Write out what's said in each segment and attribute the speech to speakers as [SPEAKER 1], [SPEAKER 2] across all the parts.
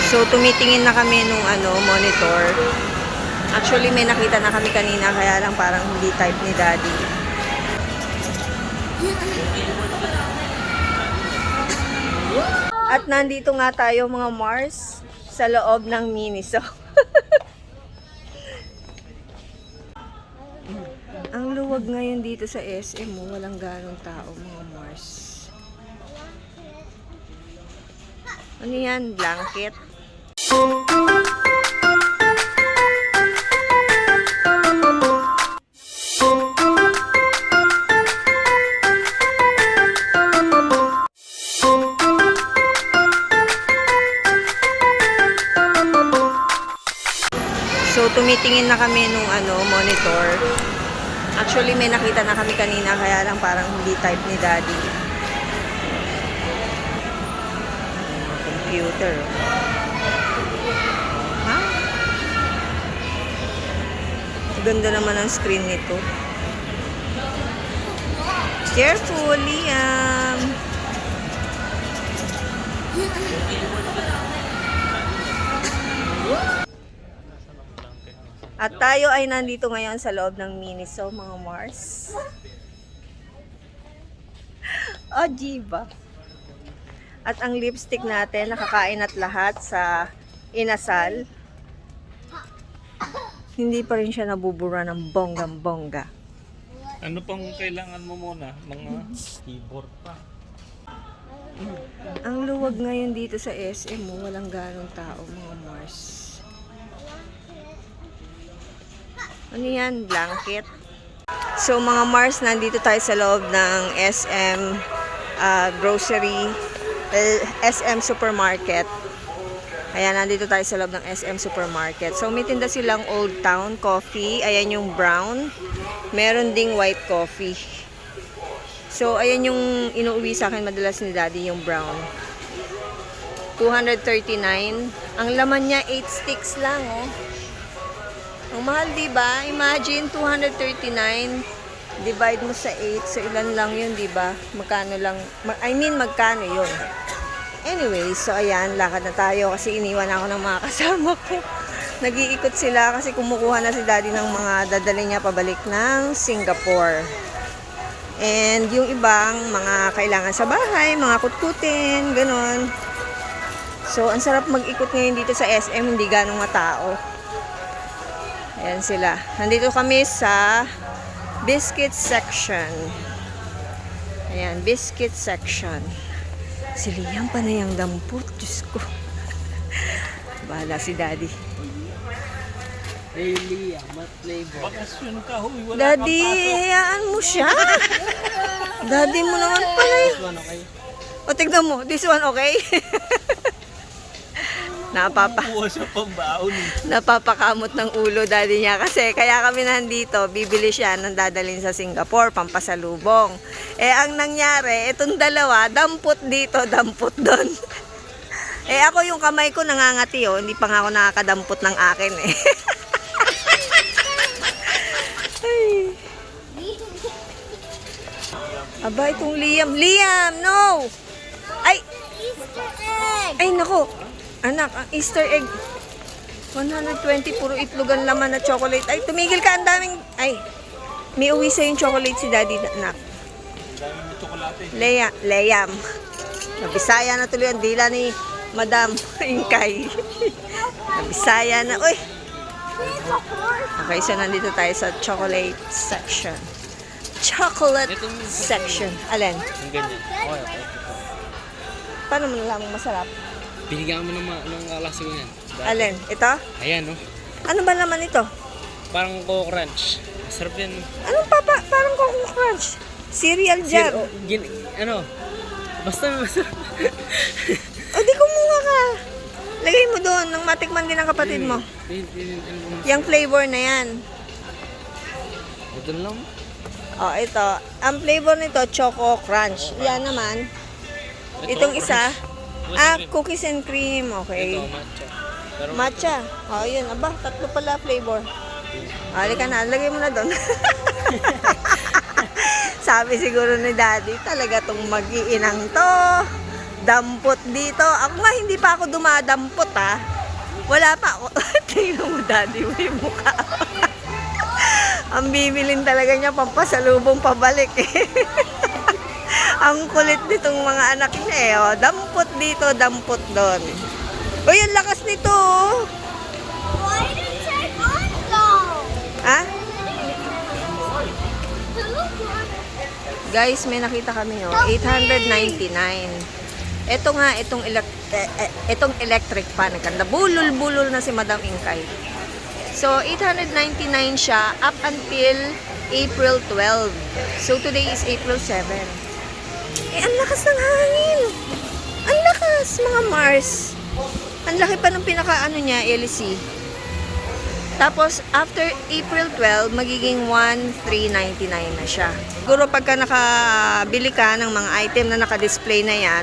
[SPEAKER 1] So, tumitingin na kami nung monitor. Actually, may nakita na kami kanina, kaya lang parang hindi type ni Daddy. At nandito nga tayo mga Mars sa loob ng Miniso. Ang luwag ngayon dito sa SM, walang ganong tao mga Mars. Ano yan? Blanket? So, tumitingin na kami nung monitor. Actually, may nakita na kami kanina, kaya lang parang hindi type ni Daddy. Computer. Ha? Ganda naman ang screen nito. Careful, Liam. At tayo ay nandito ngayon sa loob ng Miniso, mga Mars. Oh, Jiba. At ang lipstick natin, nakakain at lahat sa inasal. Hindi pa rin siya nabubura ng bonggang-bongga.
[SPEAKER 2] Ano pang kailangan mo muna? Mga keyboard pa.
[SPEAKER 1] Ang luwag ngayon dito sa SM, walang ganong tao, mga Mars. Ano yan? Blanket? So mga Mars, nandito tayo sa loob ng SM grocery, SM supermarket. Ayan, nandito tayo sa loob ng SM supermarket. So may tinda silang Old Town coffee. Ayan yung brown. Meron ding white coffee. So ayan yung inuuwi sa akin madalas ni Daddy, yung brown. 239. Ang laman niya 8 sticks lang, oh. Ang mahal, diba? Imagine, 239. Divide mo sa 8. So, ilan lang yun, diba? Magkano lang? Magkano yun? Anyway, so ayan, lakad na tayo kasi iniwan ako ng mga kasama ko. Nag-iikot sila kasi kumukuha na si Daddy ng mga dadali niya pabalik ng Singapore. And yung ibang mga kailangan sa bahay, mga kutkutin, ganon. So, ang sarap mag-ikot ngayon dito sa SM, hindi ganong matao. Ayan sila. Nandito kami sa biscuit section. Ayan, biscuit section. Si Liam pa na yung dampot. Diyos ko. Bahala si Daddy.
[SPEAKER 2] Hey Liam, what flavor? Bakasyon ka, huy. Wala
[SPEAKER 1] Daddy, hayaan mo siya. Daddy mo naman pala yun.
[SPEAKER 2] This one, okay?
[SPEAKER 1] O, tignan mo. This one, okay?
[SPEAKER 2] Kuha siya pang baon.
[SPEAKER 1] Napapakamot ng ulo Daddy niya kasi kaya kami nandito, bibili siya ng dadalhin sa Singapore, pampasalubong. Eh ang nangyari, itong dalawa, dampot dito, dampot doon. Eh ako yung kamay ko nangangati, oh. Hindi pa nga ako nakakadampot ng akin eh. Ay. Aba, itong Liam. Liam, no! Ay!
[SPEAKER 3] Easter egg!
[SPEAKER 1] Ay, nako! Anak, ang Easter egg. 120, puro itlog ang laman na chocolate. Ay, tumigil ka, ang daming... Ay, may uwi sa yung chocolate si Daddy, anak.
[SPEAKER 2] Daming tsokolate.
[SPEAKER 1] Liam. Nabisaya na tuloy ang dila ni Madam Ingkay. Nabisaya na. Uy! Okay, so nandito tayo sa chocolate section. Chocolate section. Alin?
[SPEAKER 2] Ang ganyan. Okay, okay.
[SPEAKER 1] Paano mo nalamang masarap?
[SPEAKER 2] Binigyan mo ng klase ko yan.
[SPEAKER 1] Alin? Ito?
[SPEAKER 2] Ayan, no?
[SPEAKER 1] Ano ba naman ito?
[SPEAKER 2] Parang Coco Crunch. Masarap yan.
[SPEAKER 1] Anong parang Coco Crunch? Cereal jar.
[SPEAKER 2] Ano? Basta masarap.
[SPEAKER 1] O di kumuha ka. Lagay mo doon nang matikman din ng kapatid mo. Yung flavor na yan.
[SPEAKER 2] Ito lang.
[SPEAKER 1] O, ito. Ang flavor nito, Choco Crunch. Yan naman. Itong isa, cookies and cream. Okay.
[SPEAKER 2] Ito, matcha. Pero
[SPEAKER 1] Matcha. O, yun. Aba, tatlo pala flavor. Halika na. Lagay mo na doon. Sabi siguro ni Daddy, talaga tong mag-iinang to. Dampot dito. Ako nga, hindi pa ako dumadampot, ha. Wala pa ako. Tingnan mo, daddy, may mukha. Ang bibilin talaga niya, pampasalubong pabalik, eh. Ang kulit nitong mga anak niya, eh. Oh. Dampot dito, dampot doon. Uy, ang lakas nito, oh.
[SPEAKER 3] Why did it turn on though?
[SPEAKER 1] Ha?
[SPEAKER 3] To look on.
[SPEAKER 1] Guys, may nakita kami, oh. 899. Ito nga, itong electric fan. Ganda. Bulol-bulol na si Madam Ingkay. So, 899 siya up until April 12. So, today is April 7. Eh, ang lakas ng hangin. Ang lakas, mga Mars. Ang laki pa ng pinaka-ano niya, LC. Tapos, after April 12, magiging 1,399 na siya. Siguro pagka nakabili ka ng mga item na nakadisplay na yan,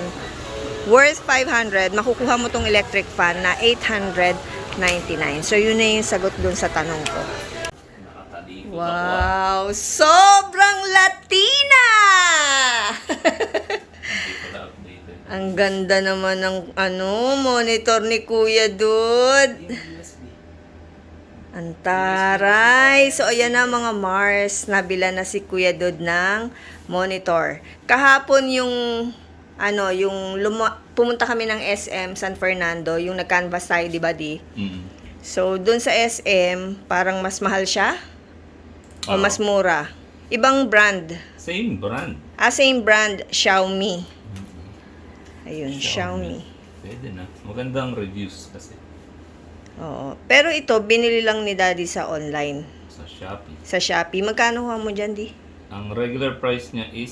[SPEAKER 1] worth 500, makukuha mo tong electric fan na 899. So, yun na yung sagot dun sa tanong ko.
[SPEAKER 2] Nakatalikod ako.
[SPEAKER 1] Wow! Sobrang Latina!
[SPEAKER 2] Hindi pala updated.
[SPEAKER 1] Ang ganda naman ng monitor ni Kuya Dude. Ang taray. So, ayan na mga Mars. Nabila na si Kuya Dude ng monitor. Kahapon yung pumunta kami ng SM San Fernando, yung nag-canvas tayo, di ba, di? So, dun sa SM, parang mas mahal siya? O
[SPEAKER 2] Oo.
[SPEAKER 1] mas mura? Ibang brand.
[SPEAKER 2] Same brand.
[SPEAKER 1] Same brand, Xiaomi. Ayun, Xiaomi.
[SPEAKER 2] Pwede na. Magandang reviews kasi
[SPEAKER 1] Oo. Pero ito, binili lang ni Daddy sa online.
[SPEAKER 2] sa Shopee.
[SPEAKER 1] Sa Shopee. Magkano mo dyan, di?
[SPEAKER 2] Ang regular price niya is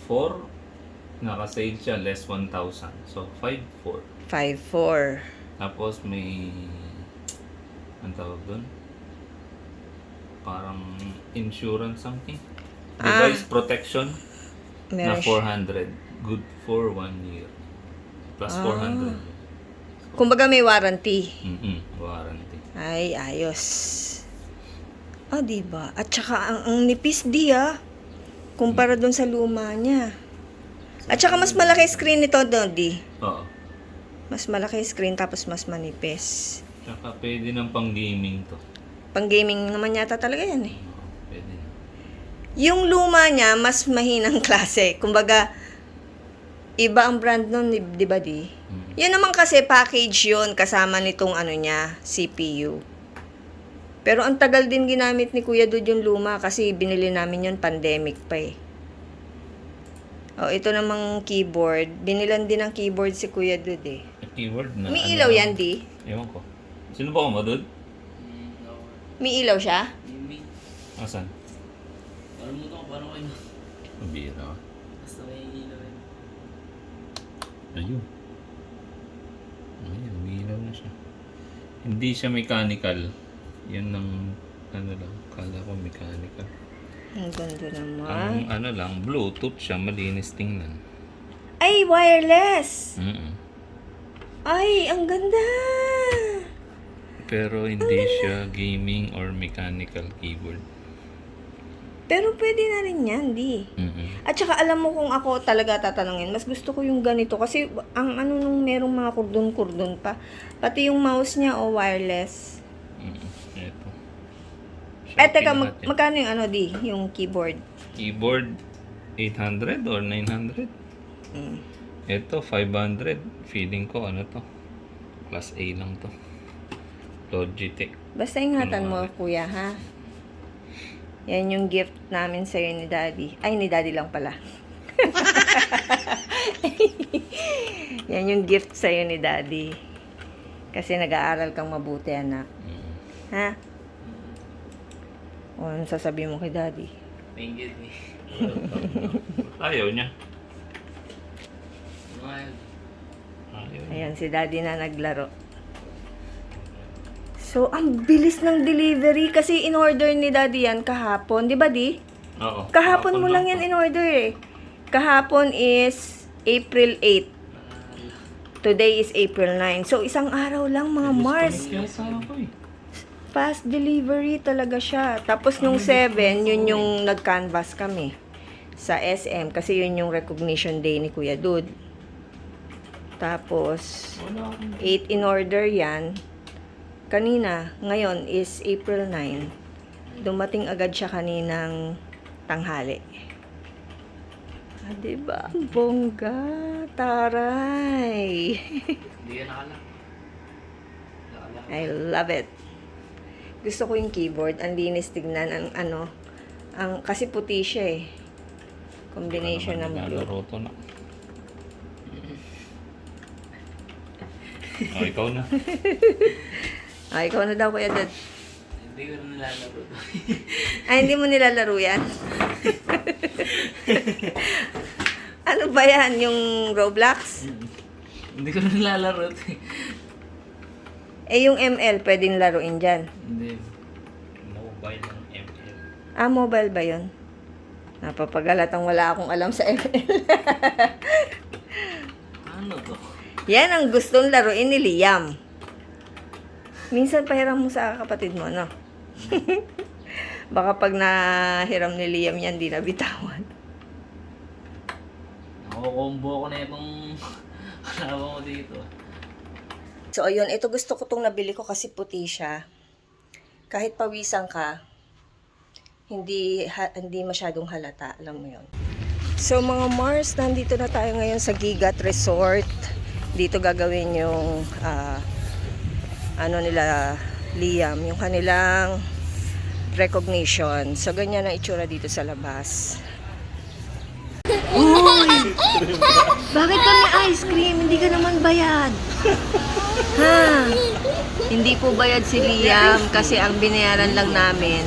[SPEAKER 2] 6,400. Naka-sale siya less 1,000. So, 5,400.
[SPEAKER 1] 5,400.
[SPEAKER 2] Tapos may ang tawag doon? Parang insurance something. Device protection na
[SPEAKER 1] Meron siya.
[SPEAKER 2] 400. Good for 1 year. Plus 400.
[SPEAKER 1] Kumbaga may warranty.
[SPEAKER 2] Warranty.
[SPEAKER 1] Ay, ayos. Diba? At saka, ang nipis di, kumpara dun sa luma niya. At saka, mas malaki screen nito doon, di.
[SPEAKER 2] Oo.
[SPEAKER 1] Mas malaki screen, tapos mas manipis.
[SPEAKER 2] Tsaka pwede ng pang gaming to.
[SPEAKER 1] Pang gaming naman yata talaga yan, eh.
[SPEAKER 2] Oo, pwede na.
[SPEAKER 1] Yung luma niya, mas mahinang klase. Kumbaga, iba ang brand nun, di ba, di? Yan naman kasi package yun kasama nitong niya, CPU. Pero ang tagal din ginamit ni Kuya Dude yung luma kasi binili namin yun pandemic pa, eh. Ito namang keyboard. Binilan din ng keyboard si Kuya Dude, eh.
[SPEAKER 2] Keyword na.
[SPEAKER 1] May ilaw yan, di?
[SPEAKER 2] Ewan ko. Sino ba kumadod?
[SPEAKER 1] May ilaw siya?
[SPEAKER 2] Asan?
[SPEAKER 4] Parang ko, parang kayo.
[SPEAKER 2] Mabira.
[SPEAKER 4] Basta may ilaw yun.
[SPEAKER 2] Ayun. Ayun, umiilaw na siya. Hindi siya mechanical. Yan ang lang. Kala ko mechanical.
[SPEAKER 1] Ang ganda
[SPEAKER 2] Ang
[SPEAKER 1] naman.
[SPEAKER 2] lang, Bluetooth siya. Malinis tingnan.
[SPEAKER 1] Ay, wireless!
[SPEAKER 2] Mm-mm.
[SPEAKER 1] Ay, ang ganda!
[SPEAKER 2] Pero hindi siya gaming or mechanical keyboard.
[SPEAKER 1] Pero pwede na rin yan, di?
[SPEAKER 2] Mm-mm.
[SPEAKER 1] At saka alam mo kung ako talaga tatanungin, mas gusto ko yung ganito kasi ang nung merong mga kurdon-kurdon pa. Pati yung mouse niya wireless.
[SPEAKER 2] Ito.
[SPEAKER 1] Teka,
[SPEAKER 2] Shopee lahat yan.
[SPEAKER 1] magkano yung di? Yung keyboard.
[SPEAKER 2] Keyboard 800 or 900? Ito 500. Feeling ko to. Class A lang to. Logitech.
[SPEAKER 1] Basta ingatan mo, kuya, ha? Yan yung gift namin sa'yo ni Daddy. Ay, ni Daddy lang pala. Yan yung gift sa'yo ni Daddy. Kasi nag-aaral kang mabuti, anak. Ha? O, ano sasabihin mo kay Daddy?
[SPEAKER 4] Thank you.
[SPEAKER 2] Ayaw niya.
[SPEAKER 4] Mahal.
[SPEAKER 2] Ayaw niya.
[SPEAKER 1] Ayan, si Daddy na naglaro. So, ang bilis ng delivery kasi in-order ni Daddy yan kahapon. Di ba, Di?
[SPEAKER 2] Oo.
[SPEAKER 1] Kahapon mo lang yan in-order, eh. Kahapon is April 8. Today is April 9. So, isang araw lang, mga Mars.
[SPEAKER 2] Kaya sa ako eh.
[SPEAKER 1] Fast delivery talaga siya. Tapos nung 7, yun yung nag-canvas kami sa SM kasi yun yung recognition day ni Kuya Dude. Tapos,
[SPEAKER 2] Wala akong
[SPEAKER 1] 8 in order yan. Kanina, ngayon is April 9. Dumating agad siya kaninang tanghali. Ah, diba? Bongga, taray.
[SPEAKER 4] Hindi ka nakalak. Nakalak.
[SPEAKER 1] I love it. Gusto ko yung keyboard. Ang linis tignan. Kasi puti siya eh. Combination ng blue.
[SPEAKER 2] Nalaro to na. Oh, ikaw na.
[SPEAKER 1] Ah, ikaw na daw, Kuya Dad.
[SPEAKER 4] Hindi ko na nilalaro.
[SPEAKER 1] Ay, hindi mo nilalaro yan? Ano ba yan? Yung Roblox?
[SPEAKER 4] Hindi ko na nilalaro.
[SPEAKER 1] Eh, yung ML, pwedeng laruin dyan.
[SPEAKER 4] Hindi. Mobile ng ML.
[SPEAKER 1] Ah, mobile ba yun? Napapagalatang wala akong alam sa ML.
[SPEAKER 4] Ano to?
[SPEAKER 1] Yan ang gustong laruin ni Liam. Minsan pahiram mo sa kapatid mo, no? Baka pag nahiram ni Liam yan, di nabitawan.
[SPEAKER 4] Nakukombo ko na itong halawa ko dito.
[SPEAKER 1] So, ayun. Ito gusto ko itong nabili ko kasi puti siya. Kahit pawisan ka, hindi masyadong halata. Alam mo yun. So, mga Mars, nandito na tayo ngayon sa Gigat Resort. Dito gagawin yung nila Liam, yung kanilang recognition. So, ganyan ang itsura dito sa labas. Uy! Bakit kami ice cream? Hindi ka naman bayad. Ha? Hindi po bayad si Liam kasi ang binayaran lang namin